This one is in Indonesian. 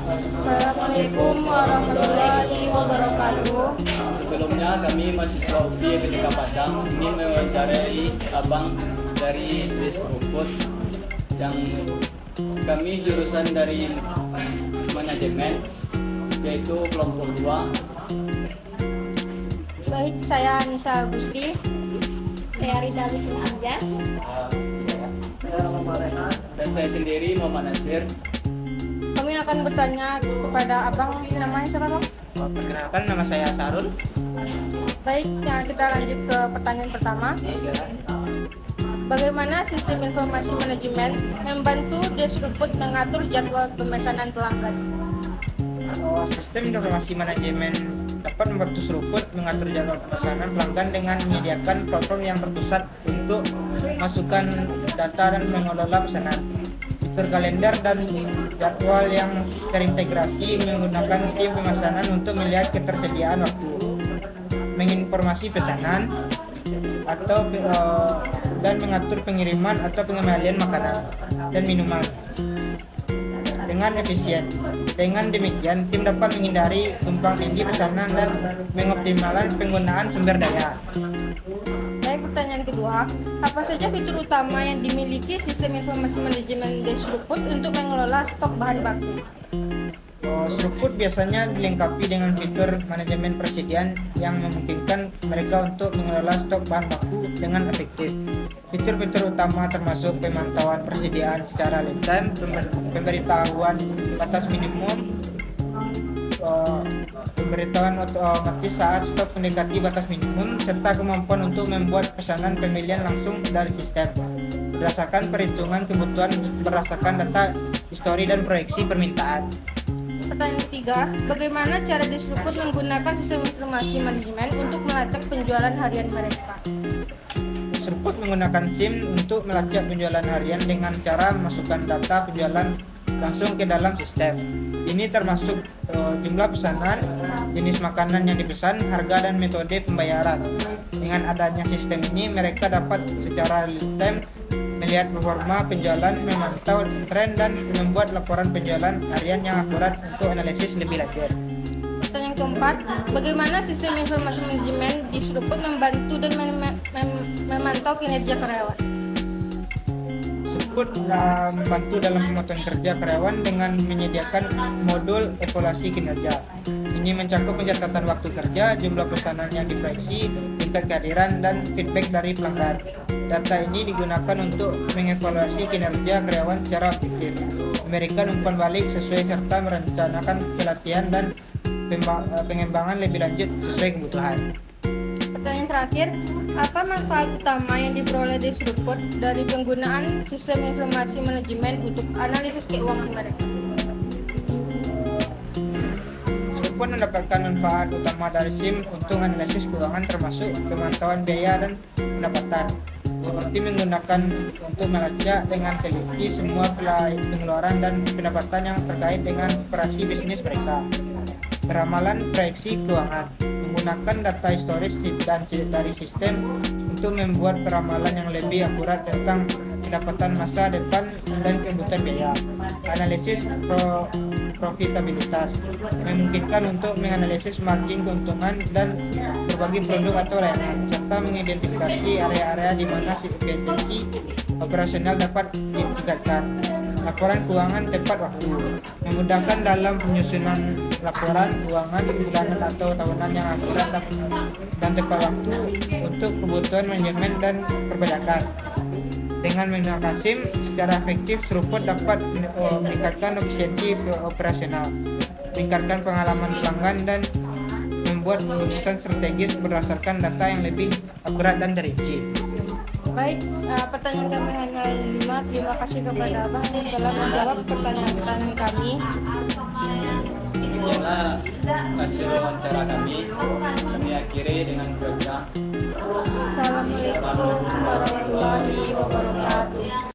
Assalamualaikum warahmatullahi wabarakatuh. Sebelumnya kami mahasiswa UPI Ketika Padang ini mewawancarai abang dari Des Rumput yang kami jurusan dari manajemen yaitu kelompok 2. Baik, saya Anissa Agusri. Saya Rida Lutfi Anjas. Dan saya sendiri Muhammad Nasir. Kami akan bertanya kepada abang, namanya siapa bang? Perkenalkan, nama saya Sarul. Baik, yang kita lanjut ke pertanyaan pertama. Bagaimana sistem informasi manajemen membantu Des Rumput mengatur jadwal pemesanan pelanggan? Sistem informasi manajemen dapat membantu Seruput mengatur jadwal pemesanan pelanggan dengan menyediakan platform yang terpusat untuk masukkan data dan mengelola pesanan. Fitur kalender dan jadwal yang terintegrasi menggunakan tim pemesanan untuk melihat ketersediaan waktu, menginformasi pesanan atau dan mengatur pengiriman atau pengembalian makanan dan minuman dengan efisien. Dengan demikian, tim dapat menghindari tumpang tindih pesanan dan mengoptimalkan penggunaan sumber daya. Baik, pertanyaan kedua, apa saja fitur utama yang dimiliki sistem informasi manajemen Des Rumput untuk mengelola stok bahan baku? Seruput biasanya dilengkapi dengan fitur manajemen persediaan yang memungkinkan mereka untuk mengelola stok bahan baku dengan efektif. Fitur-fitur utama termasuk pemantauan persediaan secara real time, pemberitahuan batas minimum, pemberitahuan otomatis saat stok mendekati batas minimum, serta kemampuan untuk membuat pesanan pembelian langsung dari sistem berdasarkan perhitungan kebutuhan berdasarkan data histori dan proyeksi permintaan. Pertanyaan ketiga, bagaimana cara Des Rumput menggunakan sistem informasi manajemen untuk melacak penjualan harian mereka? Seruput menggunakan SIM untuk melacak penjualan harian dengan cara memasukkan data penjualan langsung ke dalam sistem. Ini termasuk jumlah pesanan, jenis makanan yang dipesan, harga, dan metode pembayaran. Dengan adanya sistem ini, mereka dapat secara real time melihat performa penjualan, memantau tren, dan membuat laporan penjualan harian yang akurat untuk analisis lebih lanjut. Pertanyaan keempat, bagaimana sistem informasi manajemen Des Rumput membantu dan memantau kinerja karyawan? Seruput membantu dalam pemantauan kerja karyawan dengan menyediakan modul evaluasi kinerja. Ini mencakup pencatatan waktu kerja, jumlah pesanan yang diproyeksi, tingkat kehadiran, dan feedback dari pelanggan. Data ini digunakan untuk mengevaluasi kinerja karyawan secara objektif, memberikan umpan balik sesuai serta merencanakan pelatihan dan pengembangan lebih lanjut sesuai kebutuhan. Pertanyaan terakhir, apa manfaat utama yang diperoleh Des Rumput dari penggunaan sistem informasi manajemen untuk analisis keuangan mereka? Seruput mendapatkan manfaat utama dari SIM untuk analisis keuangan termasuk pemantauan biaya dan pendapatan, seperti menggunakan untuk melacak dengan teliti semua pengeluaran dan pendapatan yang terkait dengan operasi bisnis mereka. Peramalan proyeksi keuangan menggunakan data historis dan dari sistem untuk membuat peramalan yang lebih akurat tentang pendapatan masa depan dan kebutuhan biaya. Analisis profitabilitas memungkinkan untuk menganalisis margin keuntungan dan berbagai produk atau layanan, serta mengidentifikasi area-area di mana efisiensi operasional dapat ditingkatkan. Laporan keuangan tepat waktu memudahkan dalam penyusunan laporan keuangan bulanan atau tahunan yang akurat dan tepat waktu untuk kebutuhan manajemen dan perpajakan. Dengan menggunakan SIM secara efektif, Seruput dapat meningkatkan efisiensi operasional, meningkatkan pengalaman pelanggan, dan membuat keputusan strategis berdasarkan data yang lebih akurat dan terinci. Baik, pertanyaan kami hanya 5. Terima kasih kepada abang yang telah menjawab pertanyaan-pertanyaan kami. Demikianlah hasil wawancara kami. Kami akhiri dengan doa. Assalamualaikum warahmatullahi wabarakatuh.